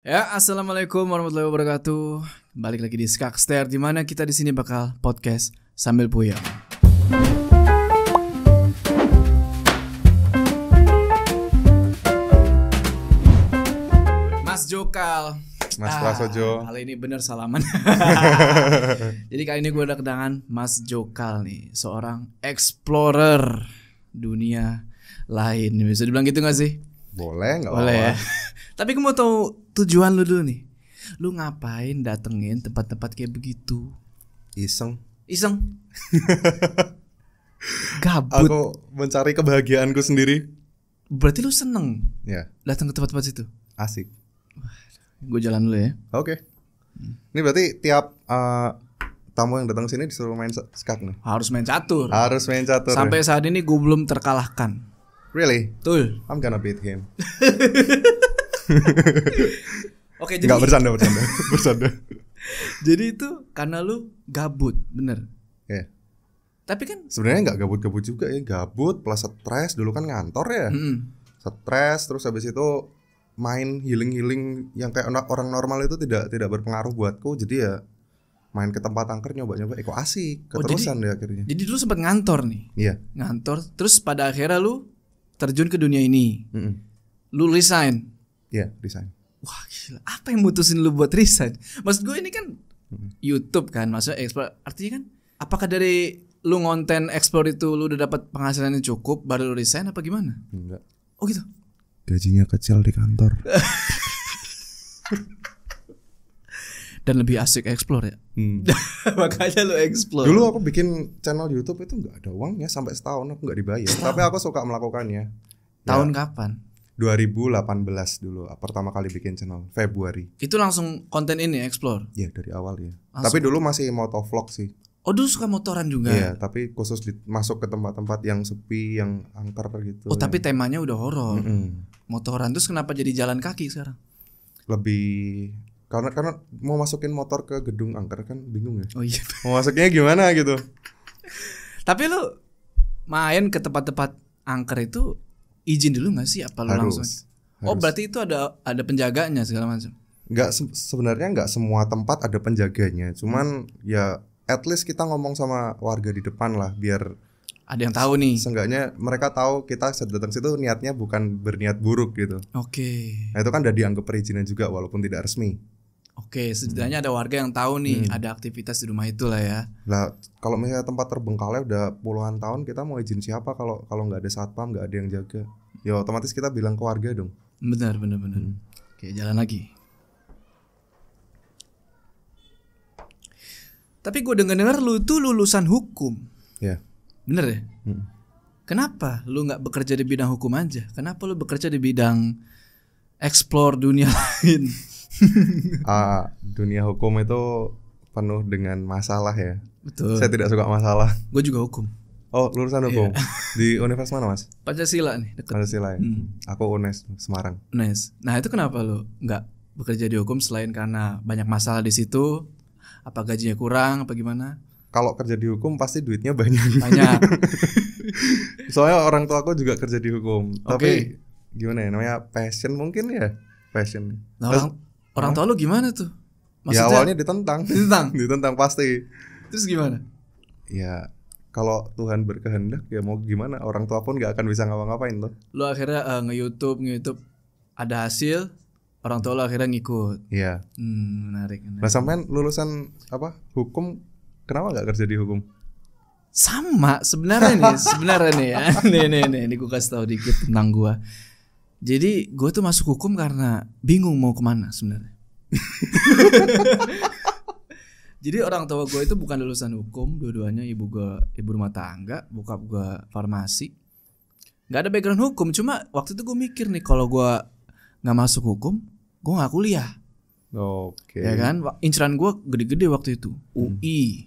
Ya, assalamualaikum warahmatullahi wabarakatuh. Balik lagi di Skakster, di mana kita di sini bakal podcast sambil puyeng. Mas Jokal, Mas Prasojo. kali ini bener salaman. Jadi kali ini gue udah kedatangan Mas Jokal nih, seorang explorer dunia lain. Bisa dibilang gitu gak sih? Boleh nggak? Boleh ya. Tapi gue mau tahu tujuan lu dulu nih. Lu ngapain datengin tempat-tempat kayak begitu? Iseng. Gabut. Aku mencari kebahagiaanku sendiri. Berarti lu seneng Ya, datang ke tempat-tempat situ? asik. Gue jalan dulu ya. Oke. Ini berarti tiap tamu yang datang sini disuruh main skak nih. Harus main catur. Harus main catur. Sampai saat ini gue belum terkalahkan. Really? Betul. I'm gonna beat him. Oke, jadi Enggak bercanda. jadi itu karena lu gabut, bener. Ya. Tapi kan Sebenarnya nggak gabut-gabut juga ya. Gabut plus stres. Dulu kan ngantor ya. Stres terus habis itu main healing yang kayak orang normal itu tidak berpengaruh buatku. Jadi ya main ke tempat angker nyoba-nyoba kok asik. Keterusan deh akhirnya. Jadi dulu sempat ngantor nih. Iya. Ngantor, terus pada akhirnya lu terjun ke dunia ini. Mm-mm. Lu resign. Iya, desain. Wah gila, apa yang mutusin lu buat resign? Maksud gue ini kan YouTube kan, maksudnya explore. Artinya kan, apakah dari lu ngonten explore itu lu udah dapat penghasilan yang cukup baru lu resign apa gimana? Enggak. Oh gitu. Gajinya kecil di kantor. Dan lebih asik explore ya. Makanya lu explore. Dulu aku bikin channel YouTube itu nggak ada uangnya sampai setahun aku nggak dibayar. Tapi aku suka melakukannya. Tahun kapan? 2018 dulu pertama kali bikin channel Februari. Itu langsung konten ini explore. Ya dari awal ya. Langsung. Tapi dulu masih motovlog sih. Oh dulu suka motoran juga. Iya, tapi khusus masuk ke tempat-tempat yang sepi, yang angker gitu. Oh tapi temanya udah horor. Mm-mm. Motoran terus kenapa jadi jalan kaki sekarang? Lebih karena mau masukin motor ke gedung angker kan bingung ya. Oh iya. Mau masuknya gimana gitu. Tapi lu main ke tempat-tempat angker itu izin dulu nggak sih? Apa lu langsung? Oh berarti itu ada penjaganya segala macam. Sebenarnya nggak semua tempat ada penjaganya. Cuman ya at least kita ngomong sama warga di depan lah biar Ada yang tahu nih. seenggaknya mereka tahu kita datang situ niatnya bukan berniat buruk gitu. Oke. Nah itu kan udah dianggap perizinan juga walaupun tidak resmi. Oke, setidaknya ada warga yang tahu nih ada aktivitas di rumah itu lah ya. Lah kalau misalnya tempat terbengkalai udah puluhan tahun kita mau izin siapa kalau nggak ada satpam, nggak ada yang jaga. Ya otomatis kita bilang ke warga dong. Benar. Oke, jalan lagi. Tapi gue dengar lu tuh lulusan hukum. Ya. Bener ya? Kenapa lu nggak bekerja di bidang hukum aja? Kenapa lu bekerja di bidang explore dunia lain? Dunia hukum itu penuh dengan masalah ya. Betul. Saya tidak suka masalah. Gue juga hukum. Oh lulusan hukum. Di universitas mana mas? Pancasila nih deket. Pancasila ya. Aku UNES Semarang. Nice. Nah itu kenapa lu nggak bekerja di hukum selain karena banyak masalah di situ? Apa gajinya kurang? Apa gimana? Kalau kerja di hukum pasti duitnya banyak. Banyak. Soalnya orang tua aku juga kerja di hukum. Oke. Tapi gimana ya namanya passion mungkin ya. Passion. Nah, orang tua lu gimana tuh? Ya awalnya ditentang. Ditentang? Ditentang pasti. Terus gimana? Ya kalau Tuhan berkehendak ya mau gimana, orang tua pun gak akan bisa ngapa-ngapain tuh. Lu akhirnya nge-YouTube ada hasil, orang tua lu akhirnya ngikut. Iya. Menarik. Nah sampean lulusan apa? Hukum, kenapa gak kerja di hukum? Sama sebenarnya nih ya. Nih gue kasih tahu dikit tentang gue. Jadi gue tuh masuk hukum karena bingung mau kemana sebenarnya. Jadi orang tua gue itu bukan lulusan hukum, dua-duanya ibu rumah tangga, bokap gue farmasi. Gak ada background hukum, cuma waktu itu gue mikir nih kalau gue nggak masuk hukum, gue nggak kuliah. Oke. Ya kan, inceran gue gede-gede waktu itu, UI,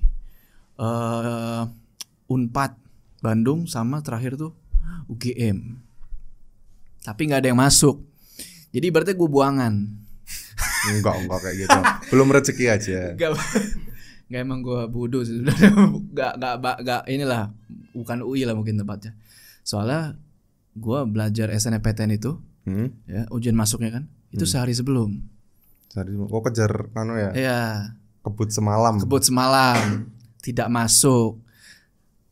Unpad, Bandung, sama terakhir tuh UGM. Tapi nggak ada yang masuk. Jadi berarti gue buangan. Enggak kayak gitu. Belum rezeki aja. Gak emang gue bodoh sih. Gak inilah, bukan UI lah mungkin tempatnya. Soalnya gue belajar SNMPTN itu, ya ujian masuknya kan, itu sehari sebelum. Oh kejar ya. Iya. Kebut semalam. Tidak masuk.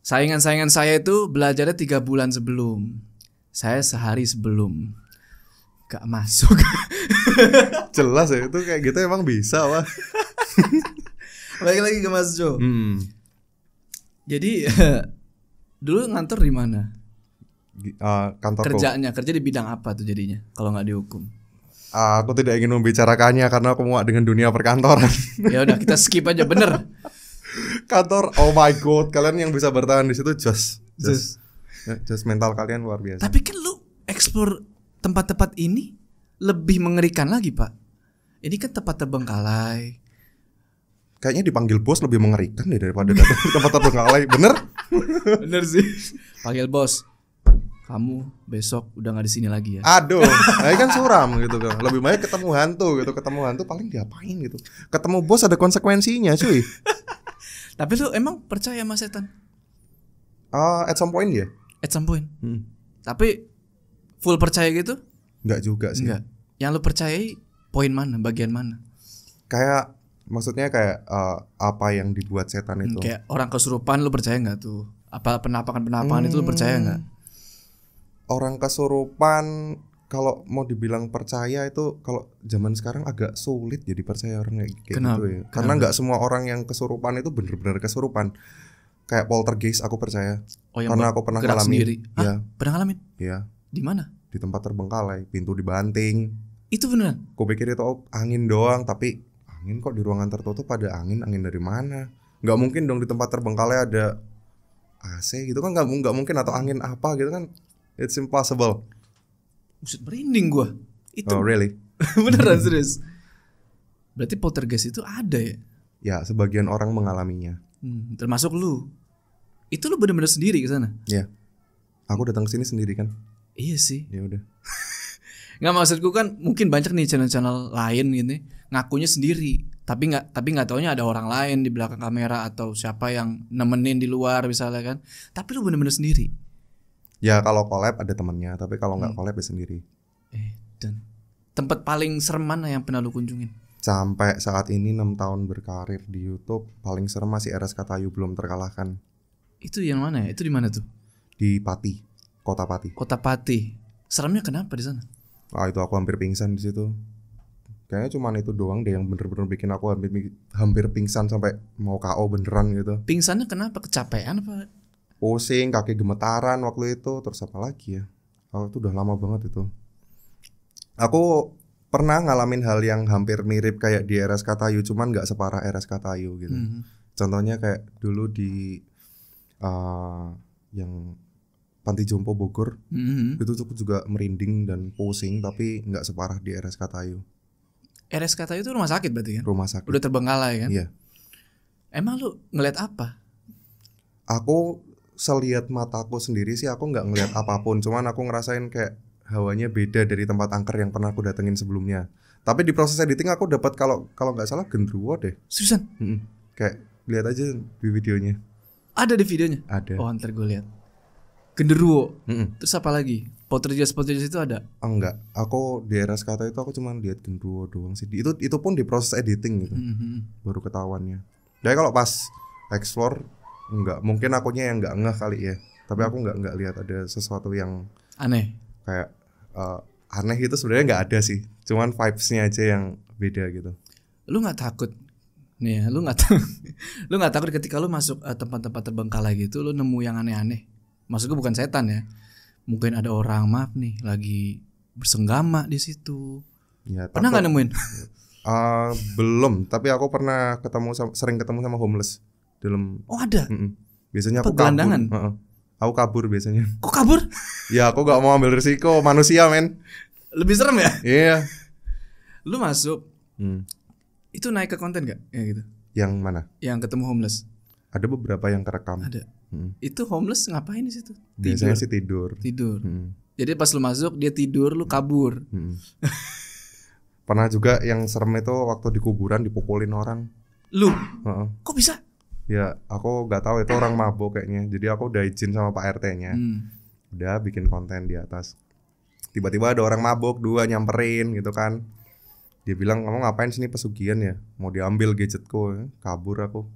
Saingan-saingan saya itu belajarnya 3 bulan sebelum. Saya sehari sebelum. Gak masuk. Jelas ya, itu kayak gitu emang bisa wah. Balik lagi ke Mas Jo. Jadi dulu ngantor di mana? Kantorku. Kerja di bidang apa tuh jadinya kalau nggak dihukum? Aku tidak ingin membicarakannya karena aku muak dengan dunia perkantoran. Ya udah kita skip aja, bener. Kantor, oh my god, kalian yang bisa bertahan di situ just mental kalian luar biasa. Tapi kan lu explore tempat-tempat ini lebih mengerikan lagi, Pak. Ini kan tempat terbengkalai. Kayaknya dipanggil bos lebih mengerikan deh daripada datang ke tempat terbengkalai. Bener? Bener sih. Panggil bos. Kamu besok udah nggak di sini lagi ya. Aduh, nah kan suram gitu kan. Lebih baik ketemu hantu gitu. Ketemu hantu paling diapain gitu. Ketemu bos ada konsekuensinya, cuy. Tapi lu emang percaya sama setan? At some point ya. At some point. Tapi full percaya gitu? Enggak juga sih. Enggak. Yang lu percayai poin mana? Bagian mana? Kayak maksudnya kayak apa yang dibuat setan itu. Kayak orang kesurupan lu percaya nggak tuh? Apa penampakan itu lu percaya nggak? Orang kesurupan kalau mau dibilang percaya itu kalau zaman sekarang agak sulit jadi percaya orang kayak gitu ya. Karena nggak semua orang yang kesurupan itu benar-benar kesurupan. Kayak poltergeist aku percaya. Oh, yang karena aku pernah ngalamin. Sendiri. Ya. Pernah ngalamin? Iya. Di mana? Di tempat terbengkalai, pintu dibanting. Itu beneran? Aku pikir itu angin doang, tapi angin kok di ruangan tertutup ada angin dari mana? Nggak mungkin dong di tempat terbengkalai ada AC gitu kan, nggak mungkin, atau angin apa gitu kan. It's impossible. Buset, merinding gua. Itu. Oh really? Beneran serius. Berarti poltergeist itu ada ya? Ya, sebagian orang mengalaminya. Termasuk lu. Itu lu bener-bener sendiri ke sana? Iya. Aku datang ke sini sendiri kan. Iya sih. Ya udah. Nggak, maksudku kan mungkin banyak nih channel-channel lain gitu ngakunya sendiri, tapi nggak taunya ada orang lain di belakang kamera atau siapa yang nemenin di luar misalnya kan. Tapi lu bener-bener sendiri. Ya kalau collab ada temennya, tapi kalau nggak collab ya sendiri. Dan tempat paling serem mana yang pernah lu kunjungin? Sampai saat ini 6 tahun berkarir di YouTube, paling serem masih RSK Tayu, belum terkalahkan. Itu yang mana ya? Itu di mana tuh? Di Pati, Kota Pati. Kota Pati. Seremnya kenapa di sana? Itu aku hampir pingsan di situ. Kayaknya cuman itu doang deh yang bener-bener bikin aku hampir pingsan sampai mau KO beneran gitu. Pingsannya kenapa? Kecapean apa? Pusing, kaki gemetaran waktu itu. Terus apa lagi ya? Itu udah lama banget itu. Aku pernah ngalamin hal yang hampir mirip kayak di RSK Tayu, cuman gak separah RSK Tayu gitu. Contohnya kayak dulu di yang Panti Jompo Bogor, itu cukup juga merinding dan pusing, tapi gak separah di RSK Tayu. RSK Tayu itu rumah sakit berarti kan? Rumah sakit. Udah terbengkalai kan? Iya. Emang lu ngeliat apa? Aku selihat mataku sendiri sih, aku gak ngeliat apapun. Cuman aku ngerasain kayak hawanya beda dari tempat angker yang pernah aku datengin sebelumnya. Tapi di proses editing aku dapat kalau nggak salah genderuwo deh. Seriusan? Kayak lihat aja di videonya. Ada di videonya? Ada. Oh, ntar gue lihat. Genderuwo. Terus apa lagi? Poltergeist itu ada? Enggak. Aku di RSK Tayu itu aku cuma lihat genderuwo doang sih. Itu pun di proses editing gitu. Baru ketahuannya. Jadi kalau pas explore enggak, mungkin akunya yang enggak ngeh kali ya. Tapi aku enggak lihat ada sesuatu yang aneh. Kayak aneh gitu sebenarnya nggak ada sih, cuman vibes-nya aja yang beda gitu. Lu nggak takut nih ya, lu nggak takut ketika lu masuk tempat-tempat terbengkalai gitu, lu nemu yang aneh-aneh? Maksudku bukan setan ya, mungkin ada orang, maaf nih, lagi bersenggama di situ ya, pernah nggak nemuin? Belum, tapi aku pernah sering ketemu sama homeless dalam. Oh ada? Biasanya aku gelandangan. Aku kabur biasanya. Kok kabur? Ya aku gak mau ambil risiko, manusia men. Lebih serem ya? Iya. Lu masuk itu naik ke konten gak? Ya gitu. Yang mana? Yang ketemu homeless. Ada beberapa yang kerekam. Ada. Itu homeless ngapain di situ? Biasanya sih tidur. Jadi pas lu masuk dia tidur, lu kabur. Pernah juga yang serem itu waktu di kuburan dipukulin orang. Lu? Kok bisa? Ya aku gak tahu itu orang mabuk kayaknya. Jadi aku udah izin sama Pak RT-nya. Udah bikin konten di atas. Tiba-tiba ada orang mabuk 2 nyamperin gitu kan. Dia bilang, kamu ngapain sini pesugihan ya? Mau diambil gadgetku. Kabur aku.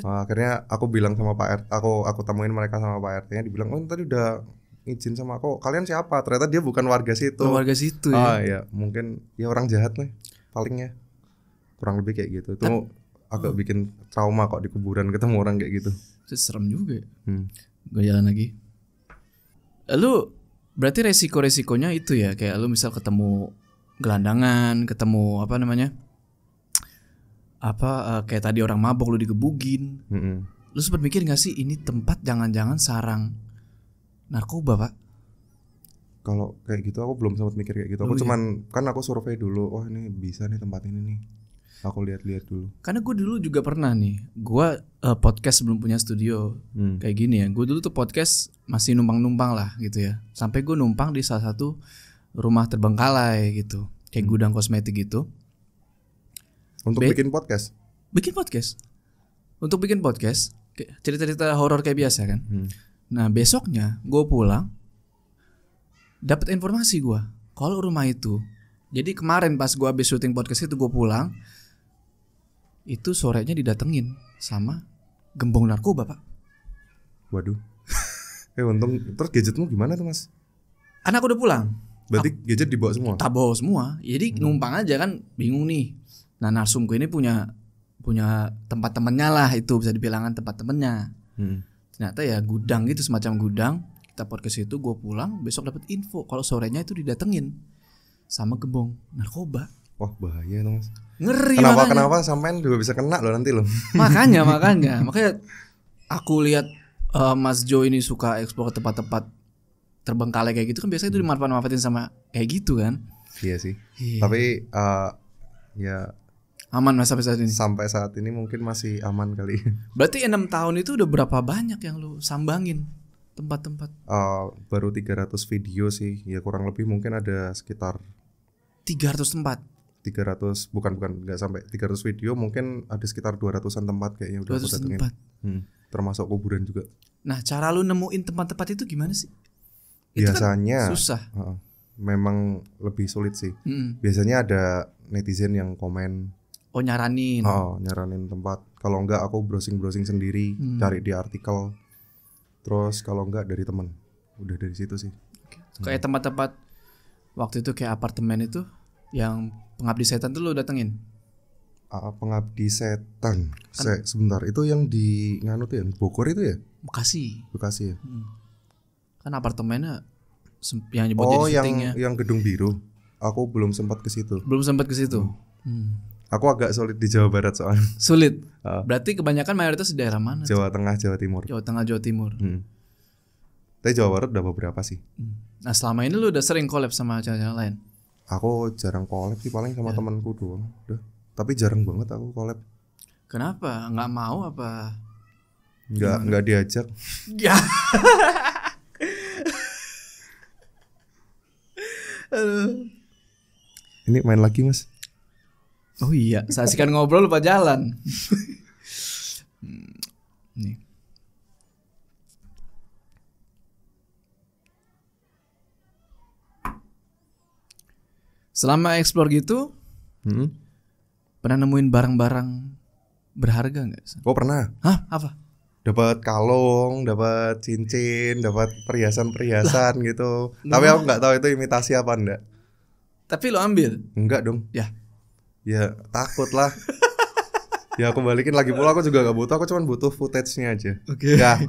Akhirnya aku bilang sama Pak RT, aku temuin mereka sama Pak RT-nya, dibilang, oh tadi udah izin sama aku. Kalian siapa? Ternyata dia bukan warga situ. Warga situ ya. Ya mungkin ya orang jahat nih palingnya. Kurang lebih kayak gitu. Itu agak bikin trauma kok di kuburan ketemu orang kayak gitu. Itu serem juga ya. Gue jalan lagi. Lu berarti resiko-resikonya itu ya, kayak lu misal ketemu gelandangan, ketemu apa namanya, kayak tadi orang mabok lu digebugin. Lu sempat mikir gak sih ini tempat jangan-jangan sarang narkoba, Pak? Kalau kayak gitu aku belum sempat mikir kayak gitu. Aku cuman kan aku survei dulu, oh ini bisa nih tempat ini nih. Aku lihat-lihat dulu. Karena gue dulu juga pernah nih, gue podcast sebelum punya studio kayak gini ya. Gue dulu tuh podcast masih numpang-numpang lah gitu ya. Sampai gue numpang di salah satu rumah terbengkalai gitu, kayak gudang kosmetik gitu. Untuk bikin podcast? Untuk bikin podcast, cerita-cerita horor kayak biasa kan. Nah besoknya gue pulang, dapat informasi gue kalau rumah itu. Jadi kemarin pas gue habis syuting podcast itu gue pulang, itu sorenya didatengin sama gembong narkoba, Pak. Waduh. Untung. Terus gadgetmu gimana tuh, Mas? Anak udah pulang. Berarti gadget dibawa semua? Tak bawa semua. Jadi numpang aja kan, bingung nih. Nah narsumku ini punya tempat temennya lah, itu bisa dibilangkan tempat temennya. Ternyata ya gudang gitu, semacam gudang. Kita podcast itu, gue pulang besok dapat info kalau sorenya itu didatengin sama gembong narkoba. Wah bahaya tuh, Mas. Ngeri. Kenapa sampean juga bisa kena loh nanti loh. Makanya aku lihat Mas Jo ini suka eksplor tempat-tempat terbengkalai kayak gitu kan, biasanya itu dimanfaatin sama kayak gitu kan. Iya sih. Tapi ya aman Mas sampai saat ini. Sampai saat ini mungkin masih aman kali. Berarti 6 tahun itu udah berapa banyak yang lu sambangin tempat-tempat? Baru 300 video sih. Ya kurang lebih mungkin ada sekitar 300 tempat. 300 bukan enggak sampai 300 video, mungkin ada sekitar 200-an tempat kayaknya udah 200 tempat. Termasuk kuburan juga. Nah, cara lu nemuin tempat-tempat itu gimana sih? Biasanya itu kan susah. Memang lebih sulit sih. Biasanya ada netizen yang komen. Oh, nyaranin. Nyaranin tempat. Kalau enggak aku browsing sendiri, cari di artikel. Terus kalau enggak dari teman. Udah dari situ sih. Kayak tempat-tempat waktu itu kayak apartemen itu yang Pengabdi Setan tuh lu datengin? Pengabdi Setan kan, sebentar, itu yang di nganu tuh ya, Bogor itu ya? Bekasi ya? Kan apartemennya yang dibuat jadi syutingnya. Yang gedung biru. Aku belum sempat ke situ. Aku agak sulit di Jawa Barat soalnya. Sulit? Berarti kebanyakan mayoritas di daerah mana? Jawa Tengah, Jawa Timur. Jawa Timur. Tapi Jawa Barat udah beberapa sih. Nah selama ini lu udah sering collab sama channel lain? Aku jarang collab sih, paling sama temanku doang. Udah. Tapi jarang banget aku collab. Kenapa? Nggak mau apa? Nggak diajak. Ya. Ini main lagi, Mas. Oh iya, saksikan ngobrol lupa jalan. Nih. Selama explore gitu, pernah nemuin barang-barang berharga nggak? Oh pernah. Hah? Apa? Dapat kalung, dapat cincin, dapat perhiasan gitu. Tapi aku nggak tahu itu imitasi apa enggak. Tapi lo ambil? Enggak dong. Ya takut lah. Ya aku balikin lagi pula, aku juga gak butuh. Aku cuma butuh footage-nya aja. Oke. Ya.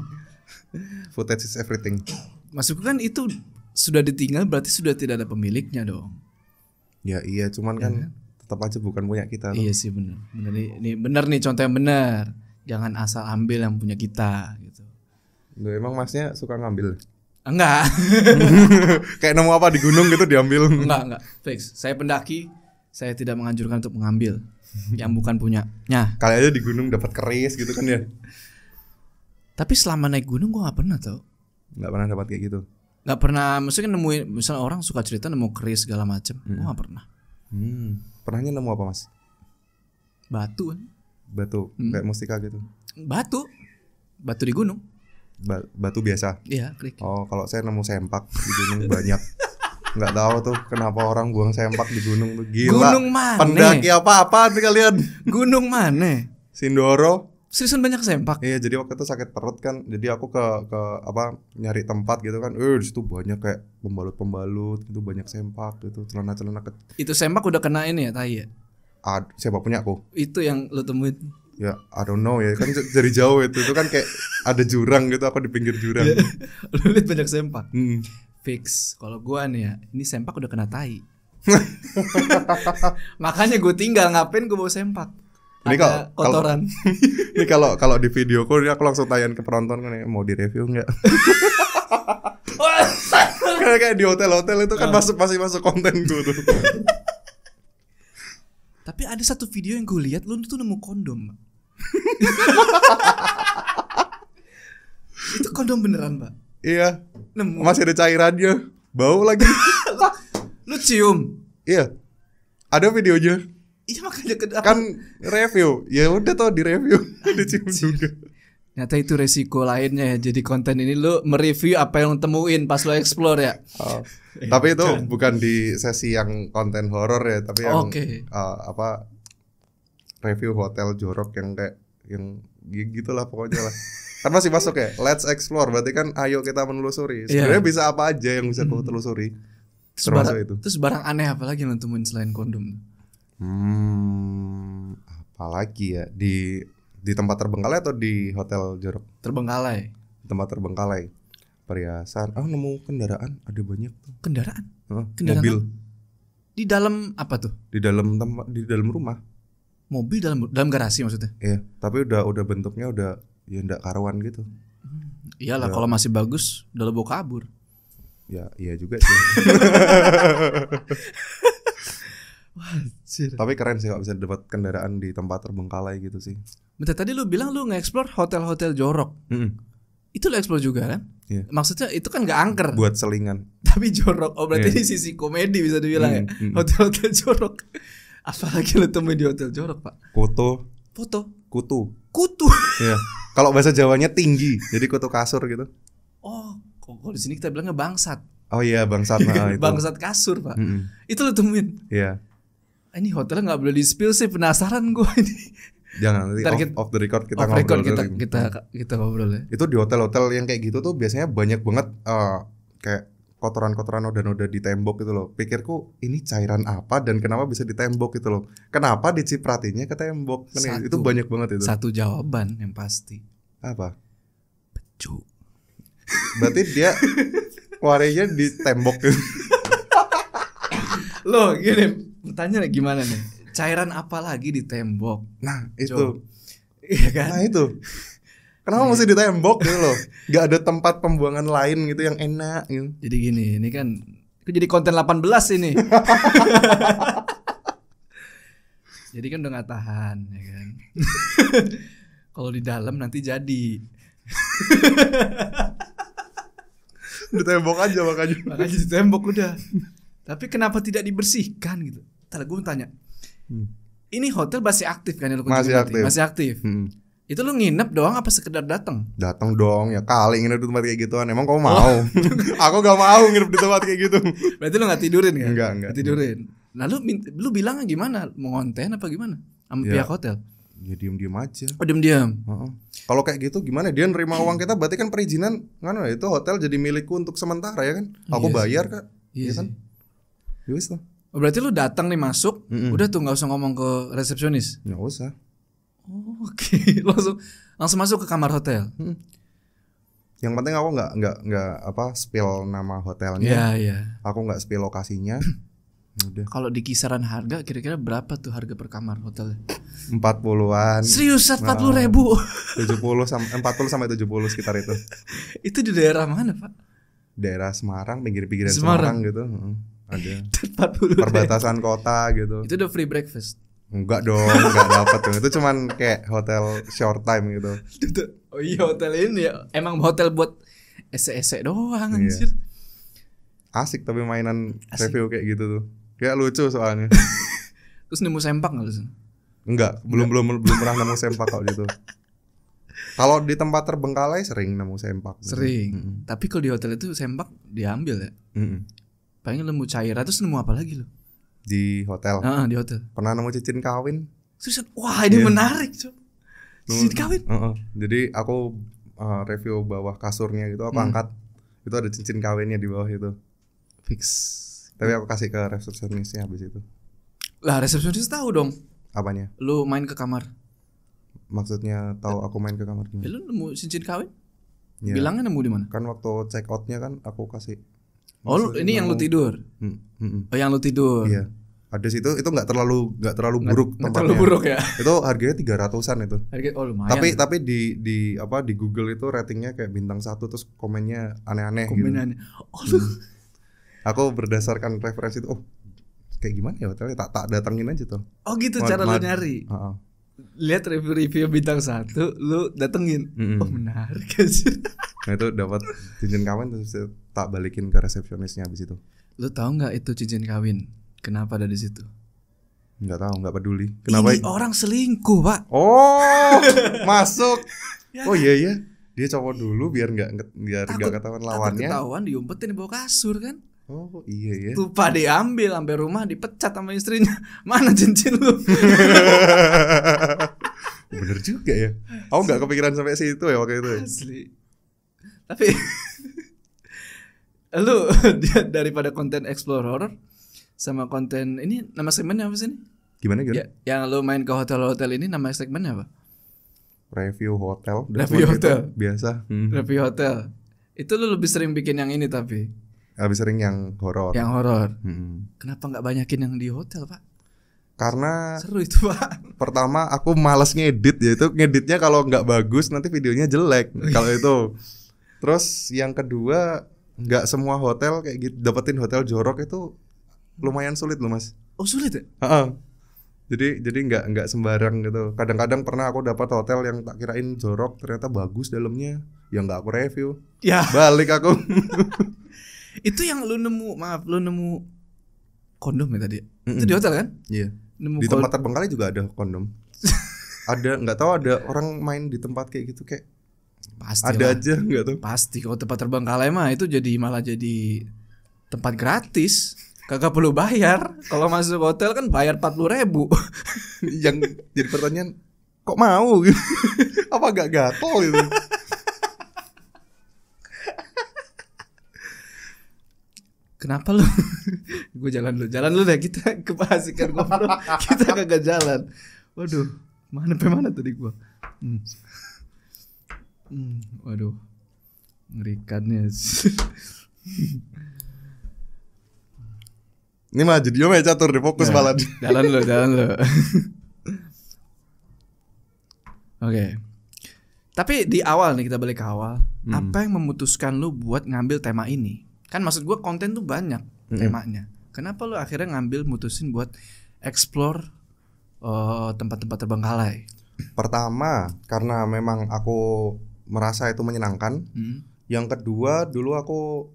Footage is everything. Maksudku kan itu sudah ditinggal, berarti sudah tidak ada pemiliknya dong. Ya iya, cuman kan tetap aja bukan punya kita. Iya sih benar. Ini benar nih, contoh yang benar. Jangan asal ambil yang punya kita gitu. Loh, emang Masnya suka ngambil? Enggak. Kayak nemu apa di gunung gitu diambil? Enggak. Fix. Saya pendaki, saya tidak menganjurkan untuk mengambil yang bukan punyanya. Kali aja di gunung dapat keris gitu kan ya. Tapi selama naik gunung gue gak pernah tau. Gak pernah dapat kayak gitu. Gak pernah, maksudnya nemuin, misalnya orang suka cerita nemu keris segala macem. Gue gak pernah. Pernahnya nemu apa, Mas? Batu kan. Batu, kayak mustika gitu. Batu di gunung. Batu biasa. Iya, klik. Oh, kalau saya nemu sempak di gunung banyak. Nggak tahu tuh kenapa orang buang sempak di gunung tuh, gila. Gunung mana? Pendaki apa tuh kalian? Gunung mana? Sindoro. Seriusan banyak sempak? Iya, jadi waktu itu sakit perut kan, jadi aku ke apa nyari tempat gitu kan, di situ banyak kayak pembalut gitu, banyak sempak gitu, celana Itu sempak udah kena ini ya, tai ya? Siapa punya aku? Itu yang lo temuin. Ya, I don't know ya, kan dari jauh itu kan kayak ada jurang gitu, aku di pinggir jurang. Lo liat banyak sempak. Fix. Kalau gua nih ya, ini sempak udah kena tai. Makanya gue tinggal, ngapain gue bawa sempak? Ini ada kotoran. Ini kalau di videoku aku langsung tanyain ke penonton kan, mau direview nggak? kayak di hotel-hotel itu kan masih masuk konten gue tuh. Tapi ada satu video yang gue lihat, lu tuh nemu kondom. Itu kondom beneran, Pak? Iya. Nemu. Masih ada cairannya, bau lagi. Lu cium? Iya. Ada videonya. Iya makanya kan review. Ya udah tuh di review. Dicium juga. Ternyata itu resiko lainnya ya. Jadi konten ini lu mereview apa yang lu temuin pas lu explore ya. Tapi itu bukan di sesi yang konten horor ya, tapi yang apa review hotel jorok yang kayak yang gitulah pokoknya lah. Kan masih masuk ya. Let's explore, berarti kan ayo kita menelusuri. Sebenarnya bisa apa aja yang bisa kita telusuri. Terus barang aneh apa lagi yang lu temuin selain kondom? Apalagi ya di tempat terbengkalai atau di hotel jorok? Terbengkalai. Tempat terbengkalai. Perhiasan. Nemu kendaraan ada banyak tuh. Kendaraan? Kendaraan mobil. Di dalam apa tuh? Di dalam rumah. Mobil dalam garasi maksudnya? Iya, tapi udah bentuknya udah ya ndak karuan gitu. Iyalah kalau masih bagus udah lo bawa kabur. Ya, iya juga sih. Tapi keren sih kalau bisa dapat kendaraan di tempat terbengkalai gitu sih. Bentar, tadi lu bilang lu nge-explore hotel-hotel jorok. Itu lu explore juga kan? Yeah. Maksudnya itu kan gak angker. Buat selingan. Tapi jorok. Oh berarti ini sisi komedi bisa dibilang ya. Hotel-hotel jorok. Apalagi lu temuin di hotel jorok, Pak? Kutu. Iya. Kalau bahasa Jawanya tinggi. Jadi kutu kasur gitu. Oh, kalau di sini kita bilangnya bangsat. Oh iya, bangsat. Nah, itu. Bangsat kasur, Pak. Itu lu temuin. Iya. Ini hotelnya nggak boleh di spill sih, penasaran gue ini. Jangan nanti off the record kita ngobrol. Kita ngobrol ya. Itu di hotel-hotel yang kayak gitu tuh biasanya banyak banget kayak kotoran-kotoran noda-noda di tembok gitu loh. Pikirku ini cairan apa dan kenapa bisa di tembok gitu loh. Kenapa dicipratinya ke tembok? Itu banyak banget itu. Satu jawaban yang pasti. Apa? Pecu. Berarti dia warnanya di tembok gitu. Loh gini, pertanyaan gimana nih? Cairan apa lagi di tembok? Nah itu. Iya kan? Nah itu. Kenapa mesti di tembok gitu loh? Gak ada tempat pembuangan lain gitu yang enak gitu. Jadi gini, ini kan jadi konten 18 ini. Jadi kan udah gak tahan ya kan. Kalau di dalam nanti jadi. Di tembok aja makanya. Makanya di tembok udah. Tapi kenapa tidak dibersihkan gitu? Ntar gue tanya. Ini hotel masih aktif kan? Masih aktif. Itu lu nginep doang apa sekedar datang? Datang dong ya kali nginep di tempat kayak gituan. Emang kamu mau? Aku gak mau nginep di tempat kayak gitu. Berarti lu gak tidurin kan? Enggak. Tidurin. Nah lu bilangnya gimana? Mau ngonten apa gimana? Sama pihak hotel? Ya diem-diem aja. Oh diem-diem. Kalau kayak gitu gimana? Dia nerima uang kita berarti kan perizinan kan itu hotel jadi milikku untuk sementara ya kan? Aku bayar Kak. Iya kan? Yus lah. Oh, berarti lu datang nih masuk, udah tuh nggak usah ngomong ke resepsionis. Nggak usah. Oh, oke. langsung masuk ke kamar hotel. Yang penting aku nggak spill nama hotelnya. Iya. Aku nggak spill lokasinya. Udah. Kalau di kisaran harga kira-kira berapa tuh harga per kamar hotelnya? 40-an. Serius 40.000? 40 sampai 70 sekitar itu. Itu di daerah mana, Pak? Daerah Semarang, pinggir-pinggiran Semarang gitu. Ada 40 perbatasan kota gitu. Itu udah free breakfast? Enggak dong, enggak dapat tuh. Itu cuman kayak hotel short time gitu. Oh iya hotel ini ya. Emang hotel buat ese-ese doang anjir. Asik tapi mainan review kayak gitu tuh. Kayak lucu soalnya. Terus nemu sempak enggak lu? Enggak, belum pernah nemu sempak kalau gitu. Kalau di tempat terbengkalai sering nemu sempak. Sering. Tapi kalau di hotel itu sempak diambil ya? Paling nemu cairan, terus nemu apa lagi lo? Di hotel. Di hotel. Pernah nemu cincin kawin. Seriusan? Wah ini menarik Cok. Cincin kawin. Jadi aku review bawah kasurnya gitu, aku angkat, itu ada cincin kawinnya di bawah itu. Fix. Tapi aku kasih ke resepsionisnya habis itu. Lah resepsionis tahu dong. Apanya? Lu main ke kamar. Maksudnya tahu aku main ke kamar gimana? Lu nemu cincin kawin? Ya. Bilangnya nemu di mana? Kan waktu check outnya kan aku kasih. Oh ini yang lu tidur? Oh yang lu tidur? Iya. Ada situ itu nggak terlalu buruk tempatnya. Terlalu buruk ya? Itu harganya 300-an itu. Oh lumayan. Tapi di Google itu ratingnya kayak bintang 1 terus komennya aneh-aneh gitu. Oh lu. Aku berdasarkan referensi itu, kayak gimana ya hotelnya, tak datengin aja tuh. Oh gitu cara lu nyari. Lihat review bintang 1, lu datengin. Oh menarik sih. Nah itu dapat cincin kawin terus tak balikin ke resepsionisnya habis itu. Lu tahu nggak itu cincin kawin? Kenapa ada di situ? Nggak tahu, nggak peduli. Kenapa? Ini orang selingkuh pak. Oh masuk. Oh iya dia cowok dulu biar nggak ketahuan lawannya. Ketahuan diumpetin di bawah kasur kan? Oh iya ya. Tuh pak diambil sampai rumah dipecat sama istrinya. Mana cincin lu? Bener juga ya. Aku nggak kepikiran sampai situ ya waktu itu. Asli. Tapi lu daripada konten explore horror sama konten ini, nama segmennya apa sih ini? Gimana? Ya, yang lu main ke hotel-hotel ini nama segmennya apa? Review hotel. Review hotel. Biasa. Review hotel. Itu lu lebih sering bikin yang ini tapi? Lebih sering yang horor. Yang horor. Kenapa nggak banyakin yang di hotel pak? Karena seru itu pak. Pertama aku malas ngedit ya, itu ngeditnya kalau nggak bagus nanti videonya jelek kalau itu. Terus yang kedua nggak semua hotel kayak gitu, dapetin hotel jorok itu lumayan sulit loh mas. Oh sulit ya? Jadi nggak sembarang gitu. Kadang-kadang pernah aku dapat hotel yang tak kirain jorok ternyata bagus dalamnya, yang nggak aku review. Ya. Balik aku. Itu yang lu nemu kondom ya tadi? Itu di hotel kan? Iya. Di tempat terbengkalai juga ada kondom. Ada, nggak tahu ada orang main di tempat kayak gitu kayak. Pasti ada lah. Aja nggak tuh? Pasti kalau tempat terbengkalai mah itu malah jadi tempat gratis. Kagak perlu bayar. Kalau masuk hotel kan bayar 40.000. Yang jadi pertanyaan, kok mau gitu? Apa gak gatel gitu? Kenapa lu? Gue jalan dulu deh, kita kebahasikan ngobrol. Kita kagak jalan. Waduh, mana tadi gue? Waduh, ngerikannya. Ini mah jadi main catur deh, fokus malah. Jalan lo. Oke. Tapi di awal nih, kita balik ke awal. Apa yang memutuskan lu buat ngambil tema ini? Kan maksud gue konten tuh banyak temanya. Kenapa lu akhirnya mutusin buat explore tempat-tempat terbengkalai? Pertama, karena memang aku merasa itu menyenangkan. Yang kedua, dulu aku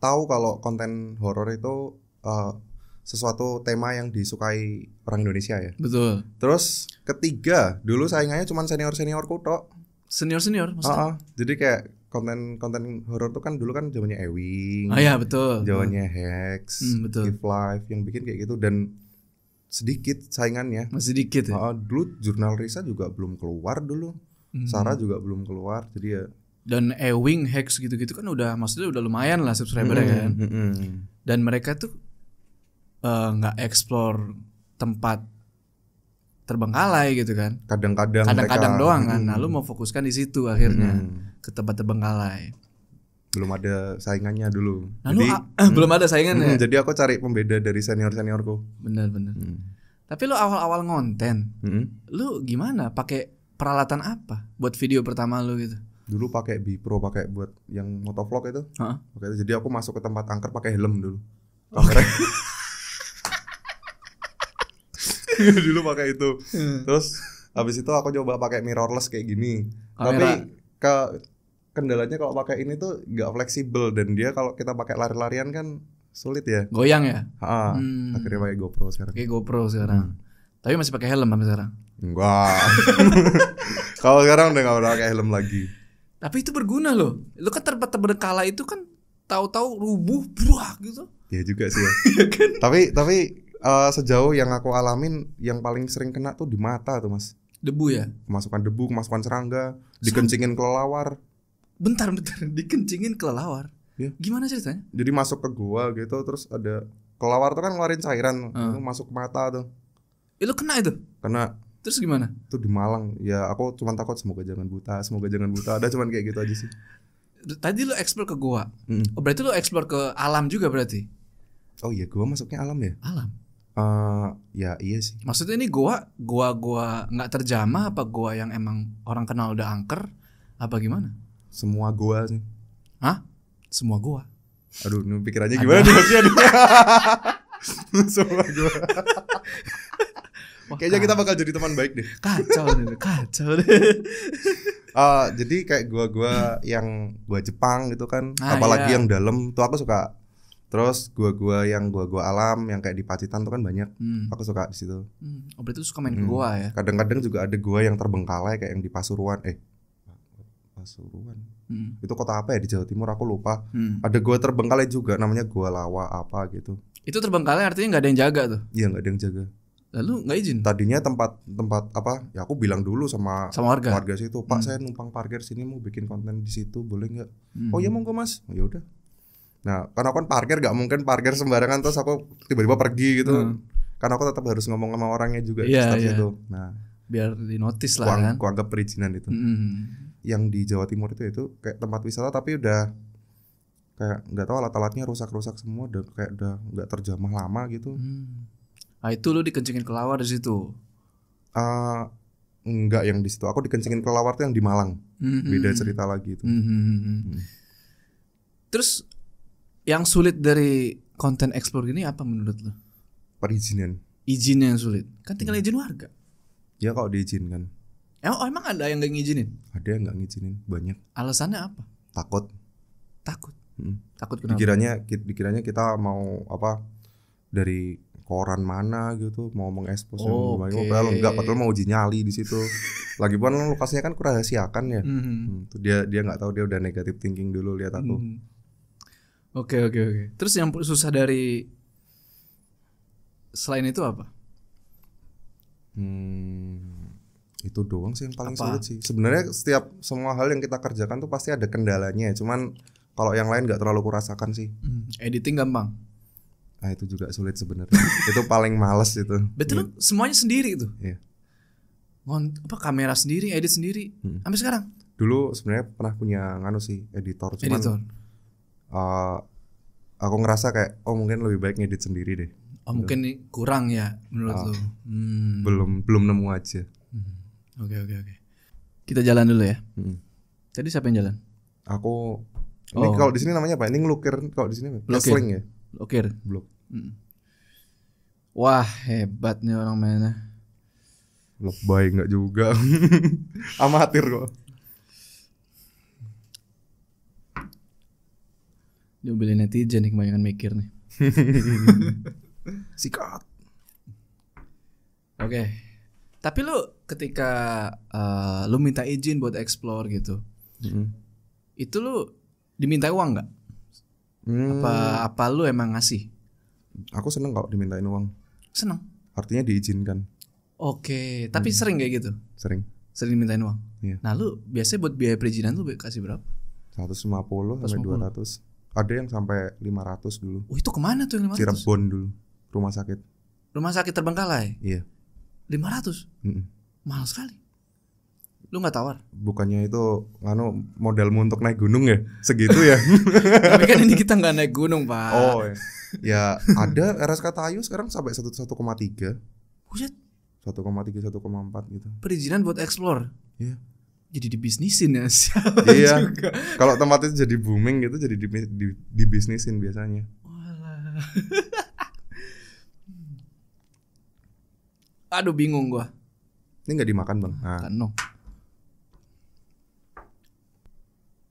tahu kalau konten horor itu sesuatu tema yang disukai orang Indonesia ya. Betul. Terus ketiga, dulu saingannya cuma senior-seniorku tok. Senior maksudnya? Jadi kayak konten horor tuh kan dulu kan zamannya Ewing. Oh iya betul. Zamannya Hex, If Live yang bikin kayak gitu, dan sedikit saingannya. Masih dikit ya. Dulu jurnal Risa juga belum keluar dulu. Sarah juga belum keluar, jadi ya. Dan Ewing, Hex gitu-gitu kan udah maksudnya udah lumayan lah subscribernya kan. Dan mereka tuh nggak explore tempat terbengkalai gitu kan. Kadang-kadang doang kan. Nah lu mau fokuskan di situ akhirnya ke tempat terbengkalai. Belum ada saingannya dulu. Nah, jadi belum ada saingannya. Jadi aku cari pembeda dari seniorku. Bener. Tapi lu awal-awal ngonten, lu gimana? Pakai peralatan apa buat video pertama lu gitu? Dulu pakai Bipro, pakai buat yang motovlog itu. Jadi aku masuk ke tempat angker pakai helm dulu. Kamera. Dulu pakai itu. Terus habis itu aku coba pakai mirrorless kayak gini. Tapi kendalanya kalau pakai ini tuh nggak fleksibel, dan dia kalau kita pakai lari-larian kan sulit ya. Goyang ya? Akhirnya pakai GoPro sekarang. Tapi masih pakai helm sampai sekarang? Enggak. Kalau sekarang udah nggak pakai helm lagi. Tapi itu berguna loh. Lu kan tempat terbengkalai itu kan tahu-tahu rubuh, buah gitu. Ya juga sih ya. Iya kan? Tapi sejauh yang aku alamin yang paling sering kena tuh di mata tuh Mas. Debu ya? Kemasukan debu, kemasukan serangga, dikencingin kelelawar. Bentar, dikencingin kelelawar. Ya. Gimana ceritanya? Jadi masuk ke gua gitu, terus ada kelelawar tuh kan ngeluarin cairan, itu masuk ke mata tuh. Lu kena itu? Kena. Terus gimana? Itu di Malang. Ya aku cuma takut semoga jangan buta. Ada cuman kayak gitu aja sih. Tadi lu explore ke gua. Oh, berarti lu explore ke alam juga berarti? Oh iya, gua masuknya alam ya? Alam. Ya iya sih. Maksudnya ini gua nggak terjamah apa gua yang emang orang kenal udah angker apa gimana? Semua gua sih. Hah? Semua gua. Aduh, ini pikirannya gimana nih Mas? Semua gua. Kayaknya kita bakal jadi teman baik deh. Kacau deh. Jadi kayak gua yang gua Jepang gitu kan, apalagi yang dalam tuh aku suka. Terus gua yang gua alam yang kayak di Pacitan tuh kan banyak. Aku suka di situ. Oh, berarti lu suka main ke gua ya? Kadang-kadang juga ada gua yang terbengkalai kayak yang di Pasuruan. Pasuruan. Itu kota apa ya di Jawa Timur aku lupa. Ada gua terbengkalai juga namanya Gua Lawa apa gitu. Itu terbengkalai artinya nggak ada yang jaga tuh? Iya, nggak ada yang jaga. Lalu nggak izin? Tadinya tempat apa? Ya aku bilang dulu sama warga situ, Pak saya numpang parkir sini mau bikin konten di situ, boleh nggak? Oh ya monggo Mas. Oh, ya udah. Nah karena aku kan parkir nggak mungkin parkir sembarangan terus aku tiba-tiba pergi gitu. Karena aku tetap harus ngomong sama orangnya juga di situ. Nah biar di notice lah kan. Aku anggap perizinan itu. Yang di Jawa Timur itu kayak tempat wisata tapi udah kayak nggak tahu alat-alatnya rusak-rusak semua, udah nggak terjamah lama gitu. Nah itu lu dikencingin kelelawar di situ? Enggak yang di situ. Aku dikencingin kelelawar tuh yang di Malang. Beda cerita lagi itu. Terus yang sulit dari konten explore ini apa menurut lu? Perizinan. Izinnya yang sulit. Kan tinggal izin warga. Ya kalau diizinkan. Emang ada yang gak ngizinin? Ada yang gak ngizinin, banyak. Alasannya apa? Takut. Takut kenapa? Dikiranya kita mau apa dari koran mana gitu, mau mengekspos padahal mau uji nyali di situ. Lagipun lokasinya kan kurahasiakan ya. Dia nggak tahu, dia udah negative thinking dulu lihat aku. Oke. Terus yang susah dari selain itu apa? Itu doang sih yang paling sulit sih. Sebenarnya semua hal yang kita kerjakan tuh pasti ada kendalanya. Cuman kalau yang lain nggak terlalu kurasakan sih. Editing gampang. Nah itu juga sulit sebenarnya. Itu paling males itu. Betul, semuanya sendiri itu. Iya. Kamera sendiri, edit sendiri. Sampai sekarang. Dulu sebenarnya pernah punya editor. Cuman aku ngerasa kayak mungkin lebih baik ngedit sendiri deh. Mungkin ini kurang ya menurut lu. Belum nemu aja. Oke. Kita jalan dulu ya. Tadi siapa yang jalan? Aku. Ini kalau di sini namanya apa? Ini ngelukir. Kalau di sini ngelukir ya. Lukir. Blok. Wah hebatnya orang mainnya. Lebay nggak juga. Amatir kok. Diomelin netizen nih, kebanyakan mikir nih. Sikat. Oke. Tapi lu ketika lu minta izin buat explore gitu, itu lu diminta uang nggak? Apa lu emang ngasih? Aku seneng kalau dimintain uang. Seneng? Artinya diizinkan. Oke. Tapi sering kayak gitu? Sering dimintain uang? Iya. Nah lu biasanya buat biaya perizinan lu kasih berapa? 150 sampai 200. Ada yang sampai 500 dulu. Itu kemana tuh yang 500? Cirebon dulu, rumah sakit. Rumah sakit terbengkalai? Iya. 500? Mahal sekali. Lu gak tawar? Bukannya itu modalmu untuk naik gunung ya? Segitu ya? Tapi kan ini kita gak naik gunung Pak. Oh ya ada RSK Tayu sekarang sampai 1,3. Buset. 1,3, 1,4 gitu. Perizinan buat explore? Iya. Jadi dibisnisin ya. Iya. Kalau tempat itu jadi booming gitu, jadi dibisnisin biasanya. Walah. Aduh bingung gua. Ini gak dimakan bang? Kan no.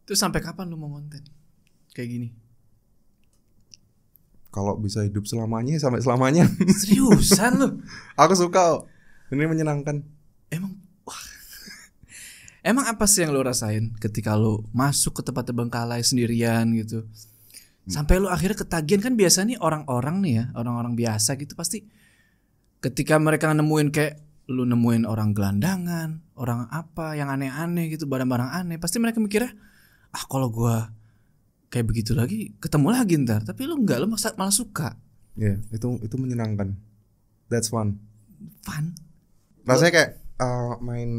Terus sampai kapan lu mau konten kayak gini? Kalau bisa hidup selamanya sampai selamanya. Seriusan lu? Aku suka. Ini menyenangkan. Emang apa sih yang lu rasain ketika lu masuk ke tempat terbengkalai sendirian gitu? Sampai lu akhirnya ketagihan. Kan biasa nih orang-orang nih ya, orang-orang biasa gitu pasti ketika mereka nemuin kayak lu nemuin orang gelandangan, orang apa yang aneh-aneh gitu, barang-barang aneh, pasti mereka mikirnya, kalau gua kayak begitu lagi ketemu lagi ntar. Tapi lu enggak, lu malah suka. Ya, itu menyenangkan. That's fun. Rasanya kayak main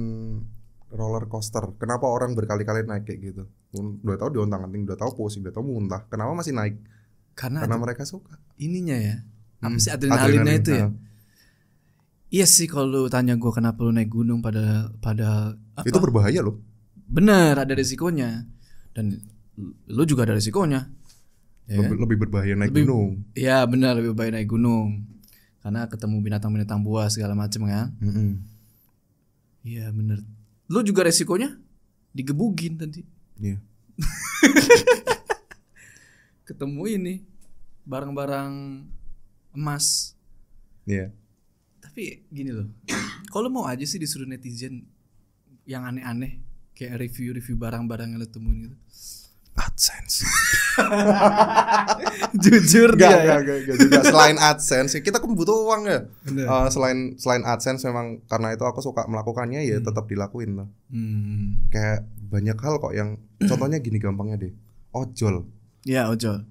roller coaster. Kenapa orang berkali-kali naik kayak gitu? Udah tahu diontang-anting, udah tahu pusing, udah tahu muntah. Kenapa masih naik? Karena mereka suka. Ininya ya. Apa sih adrenalinnya itu ya? Iya sih, kalau lu tanya gue kenapa lu naik gunung pada apa? Itu berbahaya loh. Bener, ada resikonya. Dan lu juga ada resikonya. Ya? Lebih berbahaya naik gunung. Iya benar, lebih berbahaya naik gunung. Karena ketemu binatang-binatang buas segala macam kan. Iya bener. Lu juga resikonya digebugin tadi. Iya. Ketemu ini barang-barang emas. Iya. Tapi gini loh, kalau mau aja sih disuruh netizen yang aneh-aneh kayak review barang-barang yang lo temuin gitu. AdSense. Jujur dia. Gak juga. Selain AdSense, kita kan butuh uang ya. Selain AdSense memang karena itu aku suka melakukannya ya tetap dilakuin loh. Kayak banyak hal kok yang contohnya gini gampangnya deh. Ojol. Ya ojol.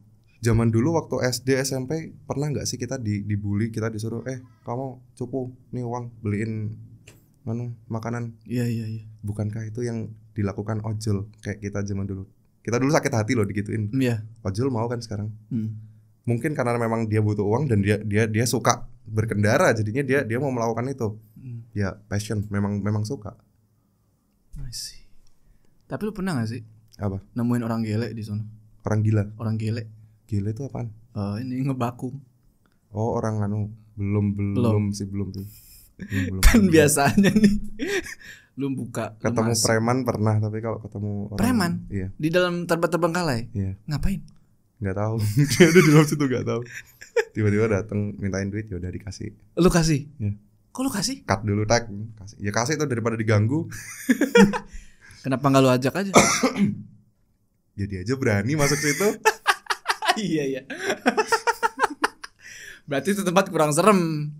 Zaman dulu waktu SD SMP pernah nggak sih kita dibully, kita disuruh kamu cupu nih uang beliin makanan. Iya. Bukankah itu yang dilakukan ojol kayak kita zaman dulu? Kita dulu sakit hati loh digituin. Iya. Ojol mau kan sekarang. Mungkin karena memang dia butuh uang dan dia suka berkendara, jadinya dia mau melakukan itu. Ya passion, memang suka. I see. Tapi lu pernah nggak sih? Apa? Nemuin orang gele di sana? Orang gila. Orang gele. Gila itu apaan? Ini ngebakung. Oh orang belum sih. Belum, kan biasanya nih lu buka ketemu preman pernah, tapi kalau ketemu orang, preman iya. Di dalam terbang-kalai iya. Ngapain? Nggak tahu. Dia ada di dalam situ nggak tahu. Tiba-tiba datang mintain duit, ya udah dikasih. Lu kasih? Iya. Kok lu kasih? Cut dulu tag, kasih. Ya kasih itu daripada diganggu. Kenapa nggak lu ajak aja? Jadi aja berani masuk situ. Iya. Berarti itu tempat kurang serem.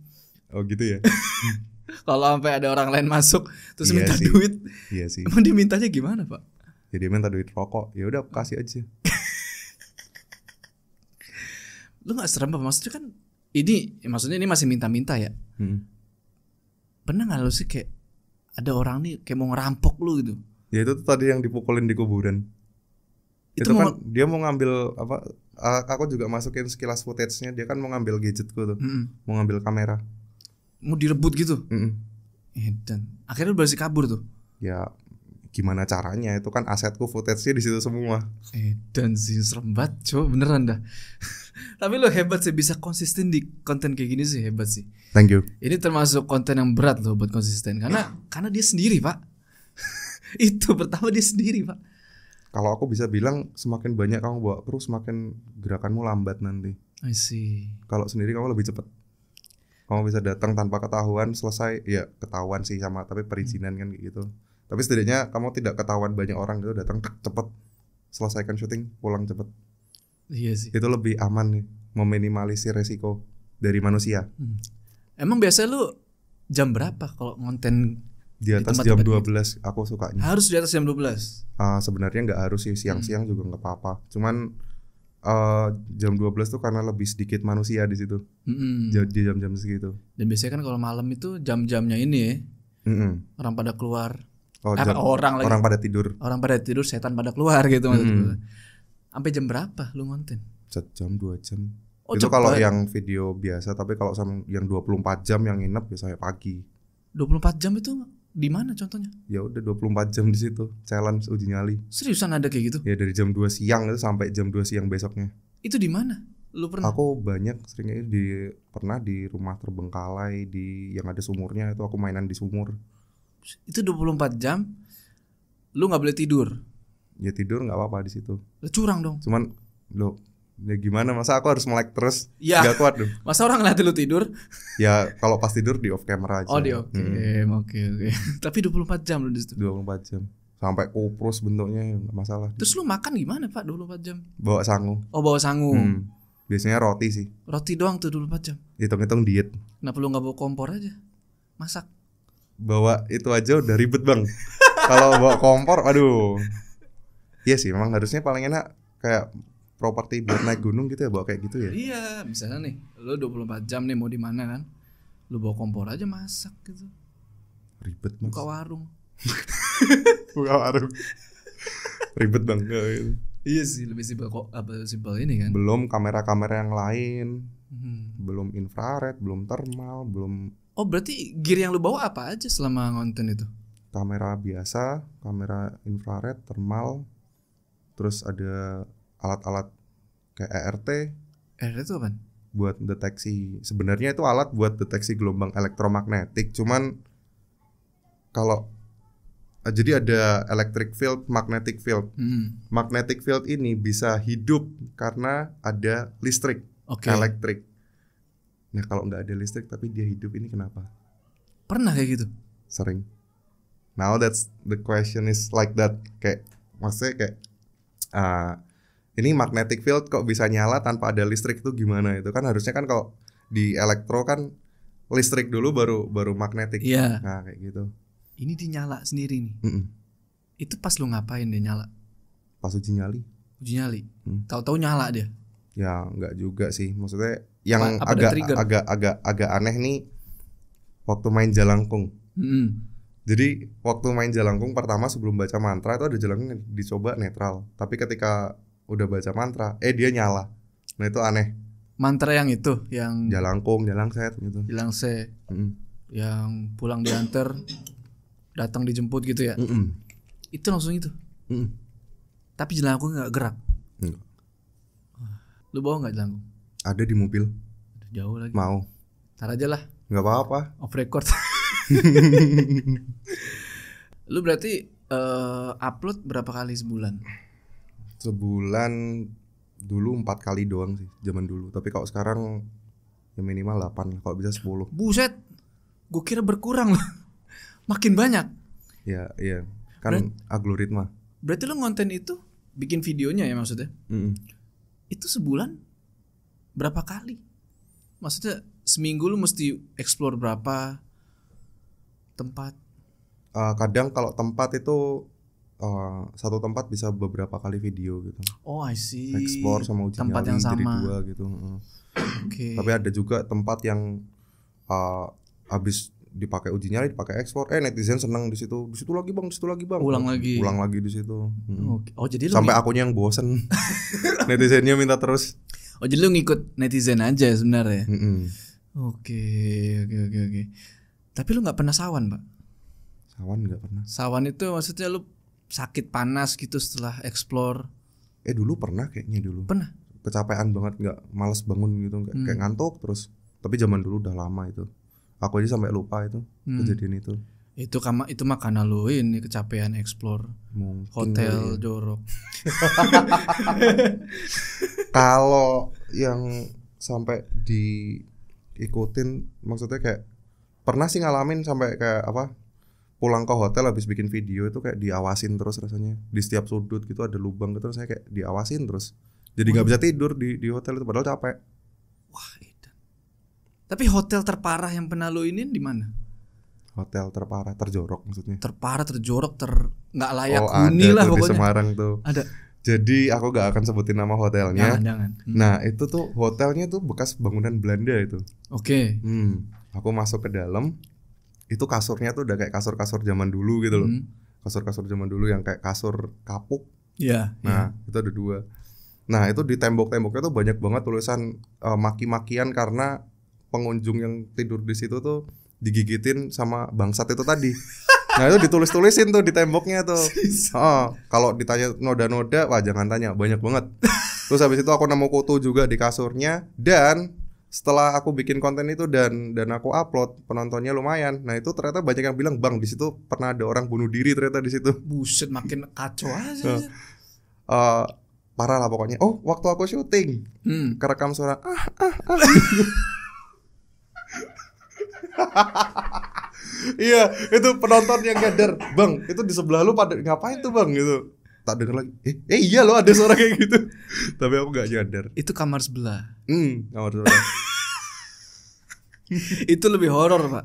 Oh gitu ya. Kalau sampai ada orang lain masuk terus iya minta sih. duit. Iya sih. Emang dimintanya gimana, Pak? Ya dia minta duit rokok. Ya udah kasih aja. Lu enggak serem apa? Maksudnya kan maksudnya ini masih minta-minta ya. Pernah enggak lu sih kayak ada orang nih kayak mau ngerampok lu gitu? Ya itu tuh tadi yang dipukulin di kuburan. Itu kan dia mau ngambil apa? Aku juga masukin sekilas footage-nya. Dia kan mau ngambil gadgetku tuh. Mau ngambil kamera. Mau direbut gitu. Dan akhirnya berhasil kabur tuh. Ya gimana caranya? Itu kan asetku, footage-nya di situ semua. Dan sih serem banget, coba beneran dah. Tapi lo hebat sih, bisa konsisten di konten kayak gini sih, hebat sih. Thank you. Ini termasuk konten yang berat loh buat konsisten karena dia sendiri, Pak. Itu pertama dia sendiri, Pak. Kalau aku bisa bilang semakin banyak kamu bawa kru, semakin gerakanmu lambat nanti. I see. Kalau sendiri kamu lebih cepat. Kamu bisa datang tanpa ketahuan, selesai. Ya ketahuan sih sama, tapi perizinan kan kayak gitu. Tapi setidaknya kamu tidak ketahuan banyak orang gitu, datang cepet, selesaikan syuting, pulang cepet. Iya sih. Itu lebih aman nih, meminimalisir resiko dari manusia. Emang biasa lu jam berapa kalau ngonten? Di atas jam 12 aku sukanya. Harus di atas jam 12? Sebenarnya gak harus sih, siang-siang juga gak apa-apa. Cuman jam 12 tuh karena lebih sedikit manusia di situ. Di jam-jam segitu. Dan biasanya kan kalau malam itu jam-jamnya ini ya. Orang pada keluar. Orang pada tidur. Orang pada tidur, setan pada keluar gitu maksudnya. Sampai jam berapa lu ngonten? 1 jam 2 jam. Oh, itu kalau yang video biasa, tapi kalau sama yang 24 jam yang nginep biasanya pagi. 24 jam itu di mana contohnya? Ya udah 24 jam di situ, challenge uji nyali. Seriusan ada kayak gitu? Ya dari jam 2 siang itu sampai jam 2 siang besoknya. Itu di mana? Lu pernah? Aku banyak seringnya pernah di rumah terbengkalai yang ada sumurnya, itu aku mainan di sumur. Itu 24 jam lu enggak boleh tidur. Ya tidur enggak apa-apa di situ. Curang dong. Cuman ya gimana, masa aku harus melek terus? Ya, gak kuat dong. Masa orang ngeliat lu tidur? Ya kalau pas tidur di off camera aja. Oh di off cam, oke. Tapi 24 jam lu di situ. 24 jam. sampai kuprus bentuknya, nggak masalah. Terus lu makan gimana Pak dulu 4 jam? Bawa sangu. Oh bawa sangu. Biasanya roti sih. Roti doang tuh dulu 4 jam. Hitung-hitung diet. Kenapa lu gak bawa kompor aja? Masak. Bawa itu aja udah ribet bang. Kalau bawa kompor, aduh. Iya sih, memang harusnya paling enak kayak properti buat naik gunung gitu ya, bawa kayak gitu ya. Iya, misalnya nih, lu 24 jam nih mau di mana kan? Lu bawa kompor aja masak gitu. Ribet mas. Buka warung. Buka warung. Ribet bang. Iya sih, lebih simpel kok, apa simpel ini kan. Belum kamera-kamera yang lain, belum infrared, belum thermal, belum. Oh berarti gear yang lu bawa apa aja selama ngonten itu? Kamera biasa, kamera infrared, thermal, terus ada alat-alat kayak ERT. ERT itu apa? Buat deteksi, sebenarnya itu alat buat deteksi gelombang elektromagnetik. Cuman kalau jadi ada electric field, magnetic field. Magnetic field ini bisa hidup karena ada listrik, elektrik. Nah kalau nggak ada listrik tapi dia hidup, ini kenapa? Pernah kayak gitu? Sering. Now that's the question is like that. Kayak maksudnya kayak ini magnetic field kok bisa nyala tanpa ada listrik, itu gimana? Itu kan harusnya kan kalau di elektro kan listrik dulu baru magnetik. Iya. Nah kayak gitu. Ini dinyala sendiri nih. Itu pas lu ngapain dia nyala? Pas uji nyali. Uji nyali. Tahu-tahu nyala dia. Ya nggak juga sih. Maksudnya yang agak aneh nih waktu main Jalangkung. Jadi waktu main Jalangkung pertama sebelum baca mantra itu ada Jalangkung dicoba netral. Tapi ketika udah baca mantra, dia nyala. Nah itu aneh. Mantra yang itu, yang Jalangkung, Jalangset gitu. Jalangse. Yang pulang diantar, datang dijemput gitu ya. Itu langsung itu. Tapi Jalangkung nggak gerak. Lu bawa nggak Jalangkung? Ada di mobil. Jauh lagi. Mau? Ntar aja lah. Nggak apa-apa. Off record. Lu berarti upload berapa kali sebulan? Sebulan dulu 4 kali doang sih zaman dulu. Tapi kalau sekarang ya minimal 8, kalau bisa 10. Buset. Gue kira berkurang loh. Makin banyak. Ya, iya. Kan algoritma. Berarti lu ngonten itu bikin videonya ya maksudnya? Itu sebulan berapa kali? Maksudnya seminggu lu mesti explore berapa tempat? Kadang kalau tempat itu satu tempat bisa beberapa kali video gitu. Oh I see. Explore sama uji tempat nyali yang sama. jadi 2 gitu. Tapi ada juga tempat yang habis dipakai uji nyali, dipakai explore, netizen seneng di situ lagi bang, di situ lagi bang. Ulang lagi di situ. Oh jadi sampai akunya yang bosen. Netizennya minta terus. Oh jadi lu ngikut netizen aja sebenarnya. Oke. Tapi lu nggak pernah sawan pak? Sawan nggak pernah. Sawan itu maksudnya lu sakit panas gitu setelah explore? Dulu pernah kayaknya dulu. Pernah. Kecapean banget, nggak, malas bangun gitu, kayak ngantuk terus. Tapi zaman dulu udah lama itu. Aku aja sampai lupa itu kejadian itu. Itu mah karena lu ini kecapean explore. Mungkin hotel jorok. Kalau yang sampai diikutin, maksudnya kayak pernah sih ngalamin sampai kayak apa? Pulang ke hotel habis bikin video itu kayak diawasin terus rasanya. Di setiap sudut gitu ada lubang gitu, saya kayak diawasin terus. Jadi nggak bisa tidur di hotel itu padahal capek. Wah, edan. Tapi hotel terparah yang pernah lu ini di mana? Hotel terparah, terjorok maksudnya. Terparah, terjorok, nggak layak huni lah pokoknya. Di pokoknya. Semarang tuh. Ada. Jadi aku gak akan sebutin nama hotelnya. Jangan. Nah itu tuh hotelnya tuh bekas bangunan Belanda itu. Oke. Aku masuk ke dalam, itu kasurnya tuh udah kayak kasur-kasur zaman dulu gitu loh. Kasur-kasur zaman dulu yang kayak kasur kapuk. Iya. Nah itu ada 2. Nah itu di tembok-temboknya tuh banyak banget tulisan maki-makian karena pengunjung yang tidur di situ tuh digigitin sama bangsat itu tadi. Nah itu ditulis-tulisin tuh di temboknya tuh. Kalau ditanya noda-noda, wah jangan tanya, banyak banget. Terus habis itu aku nemu kutu juga di kasurnya. Dan setelah aku bikin konten itu dan aku upload, penontonnya lumayan. Nah itu ternyata banyak yang bilang, bang di situ pernah ada orang bunuh diri ternyata di situ. Buset, makin kacau aja. Parah lah pokoknya. Oh waktu aku syuting, kerekam suara Iya, itu penonton yang nyadar, "Bang, itu di sebelah lu pada ngapain tuh, Bang?" gitu. Tak denger lagi. Iya loh ada suara kayak gitu. Tapi aku gak nyadar. Itu kamar sebelah. Kamar sebelah. Itu lebih horor, Pak.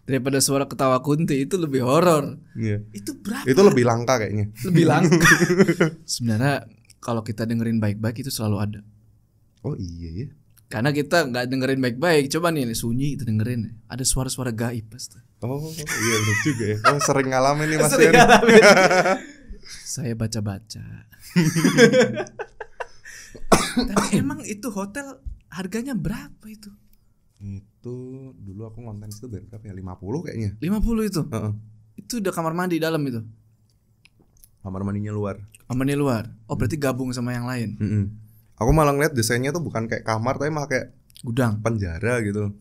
Daripada suara ketawa Kunti, itu lebih horor. Iya. Itu berapa? Itu lebih langka kayaknya. Lebih langka. Sebenarnya kalau kita dengerin baik-baik itu selalu ada. Oh iya ya. Karena kita nggak dengerin baik-baik. Coba nih sunyi kita dengerin. Ada suara-suara gaib pasti. Oh iya benar juga ya. Oh sering ngalamin nih Mas. Sering ngalamin. Saya baca-baca. Tapi emang itu hotel harganya berapa itu? Itu dulu aku ngonten itu berapa ya? 50 kayaknya. 50 itu? Itu udah kamar mandi dalam itu? Kamar mandinya luar. Kamar mandi luar? Oh berarti gabung sama yang lain? Aku malah ngeliat desainnya tuh bukan kayak kamar tapi malah kayak gudang, penjara gitu.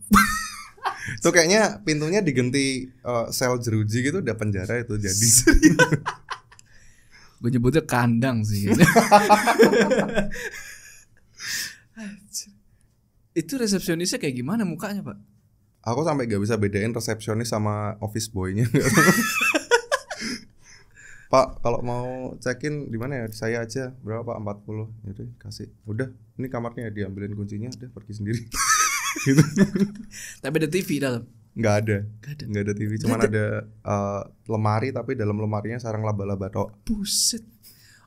Tuh kayaknya pintunya diganti sel jeruji gitu udah penjara itu jadi. Gue nyebutnya kandang sih. Itu resepsionisnya kayak gimana mukanya, Pak? Aku sampai gak bisa bedain resepsionis sama office boy-nya. Pak, kalau mau check-in di mana ya? Saya aja. Berapa Pak? 40. Yaudah, kasih. Udah, ini kamarnya diambilin kuncinya, udah pergi sendiri. Gitu. Tapi ada TV dalam? Nggak ada TV. Cuman ada lemari, tapi dalam lemarinya sarang laba-laba tok. Buset.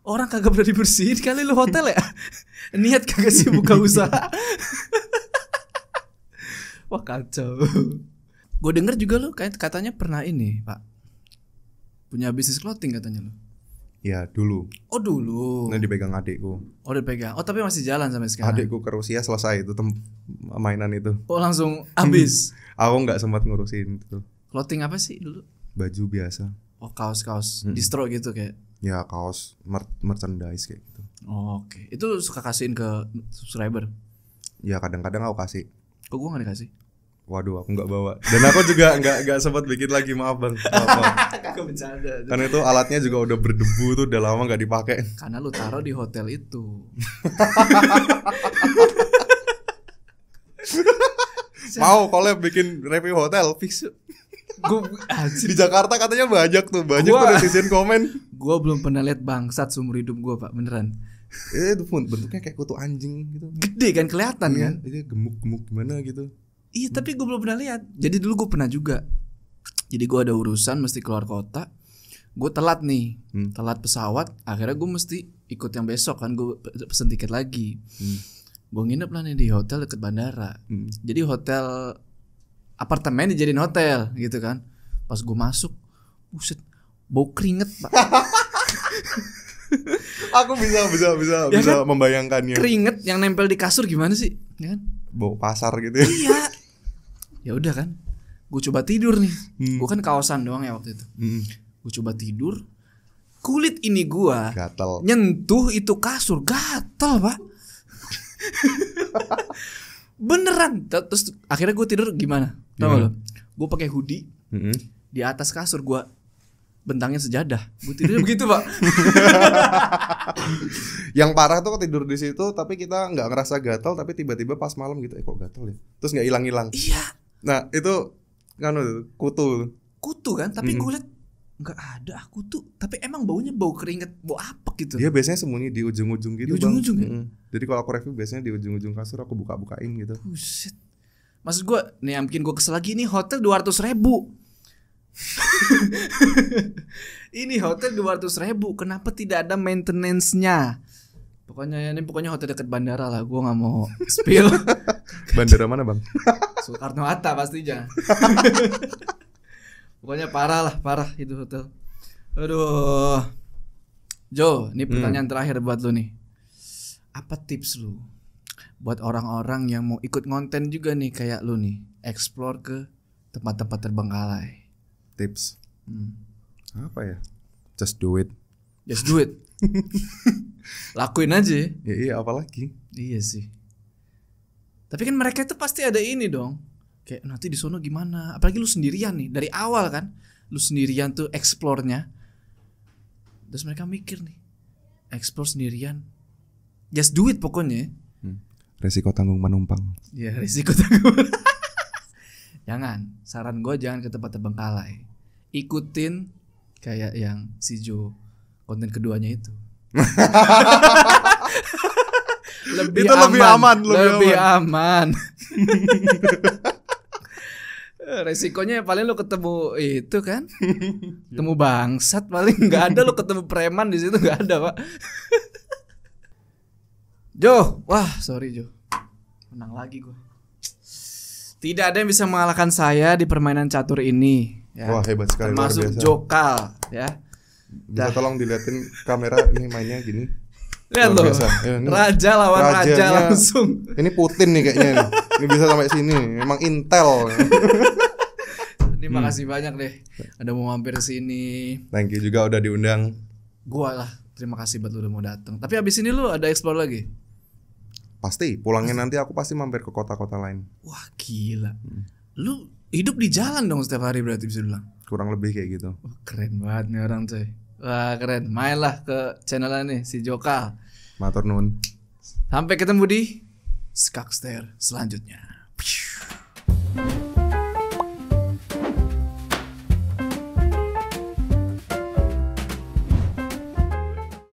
Orang kagak berani bersihin kali lu hotel ya? Niat kagak sih buka usaha. Wah kacau. Gue denger juga lu katanya pernah ini, Pak, punya bisnis clothing katanya lu. Ya dulu. Oh dulu. Nah dipegang adikku. Oh dipegang. Oh tapi masih jalan sampai sekarang. Adikku ke Rusia selesai itu mainan itu. Oh langsung habis. Aku nggak sempat ngurusin itu. Clothing apa sih dulu? Baju biasa. Oh kaos distro gitu kayak. Ya kaos merchandise kayak gitu. Oh, oke. Itu suka kasihin ke subscriber? Ya kadang-kadang aku kasih. Kok gue gak dikasih? Waduh aku gak bawa. Dan aku juga gak sempat bikin lagi, maaf bang. Kakak bercanda. Karena itu alatnya juga udah berdebu tuh, udah lama gak dipakai. Karena lu taruh di hotel itu. Mau collab bikin review hotel fix. Di Jakarta katanya banyak tuh, banyak tuh netizen komen. Gue belum pernah lihat bangsat seumur hidup gue, Pak, beneran. Itu pun bentuknya kayak kutu anjing gitu. Gede kan, kelihatan kan? Ini gemuk-gemuk gimana gitu. Iya tapi gue belum pernah lihat. Jadi dulu gue pernah juga. Jadi gue ada urusan mesti keluar kota. Gue telat nih, telat pesawat. Akhirnya gue mesti ikut yang besok kan. Gue pesen tiket lagi. Gue nginep lah nih di hotel deket bandara. Jadi hotel, apartemen dijadiin hotel gitu kan. Pas gue masuk, buset, bau keringet, Pak. Aku bisa ya kan? Membayangkannya. Keringet yang nempel di kasur gimana sih? Ya kan? Bau pasar gitu ya. Iya. Ya udah kan. Gue coba tidur nih. Gue kan kaosan doang ya waktu itu. Gue coba tidur. Kulit ini gue gatal. Nyentuh itu kasur gatal, Pak. Beneran. Terus akhirnya gue tidur gimana? Tahu lo? Gue pakai hoodie. Di atas kasur gue bentangnya sejadah. Gue tidurnya begitu, Pak. Yang parah tuh tidur di situ tapi kita nggak ngerasa gatal, tapi tiba-tiba pas malam gitu kok gatal ya. Terus nggak hilang-hilang. Iya. Nah itu kan kutu kan, tapi gue liat nggak ada kutu, tapi emang baunya bau keringet, bau apa gitu. Dia biasanya sembunyi di ujung-ujung gitu, di ujung-ujung Bang. Jadi kalau aku review biasanya di ujung-ujung kasur aku buka-bukain gitu. Buset. Maksud gue nih yang bikin gue kesel lagi, ini hotel 200.000. Ini hotel 200.000, kenapa tidak ada maintenance-nya? Pokoknya hotel dekat bandara lah, gue nggak mau spill. Bandara mana, Bang? Soekarno Hatta pastinya. Pokoknya parah itu hotel. Aduh, Jo, ini pertanyaan terakhir buat lu nih. Apa tips lu buat orang-orang yang mau ikut ngonten juga nih kayak lu nih, explore ke tempat-tempat terbengkalai? Tips apa ya? Just do it. Lakuin aja. Ya, iya apalagi. Iya sih. Tapi kan mereka itu pasti ada ini dong, kayak nanti di sono gimana. Apalagi lu sendirian nih dari awal kan, lu sendirian tuh explore-nya. Terus mereka mikir nih, explore sendirian, just do it pokoknya. Resiko tanggung penumpang. Ya resiko tanggung. Jangan. Saran gue jangan ke tempat terbengkalai. Ikutin kayak yang si Jo konten keduanya itu. Lebih aman. Resikonya paling lu ketemu itu kan, ketemu bangsat, paling nggak ada lu ketemu preman di situ, nggak ada pak. Jo, wah sorry Jo, menang lagi gue. Tidak ada yang bisa mengalahkan saya di permainan catur ini. Ya. Wah hebat sekali. Termasuk Jokal, ya. Bisa tolong diliatin kamera ini mainnya gini. Lihat loh, raja lawan raja langsung. Ini Putin nih kayaknya nih. Ini bisa sampai sini. Memang Intel. Ini makasih banyak deh. Ada mau mampir sini. Thank you juga udah diundang. Gua lah, terima kasih buat lu udah mau datang. Tapi abis ini lu ada explore lagi? Pasti. Pulangnya nanti aku pasti mampir ke kota-kota lain. Wah gila. Lu hidup di jalan dong setiap hari berarti bisa bilang. Kurang lebih kayak gitu. Oh, keren banget nih orang coy. Wah keren. Mainlah ke channelnya nih si Jokal. Matur nuwun. Sampai ketemu di Skakster selanjutnya.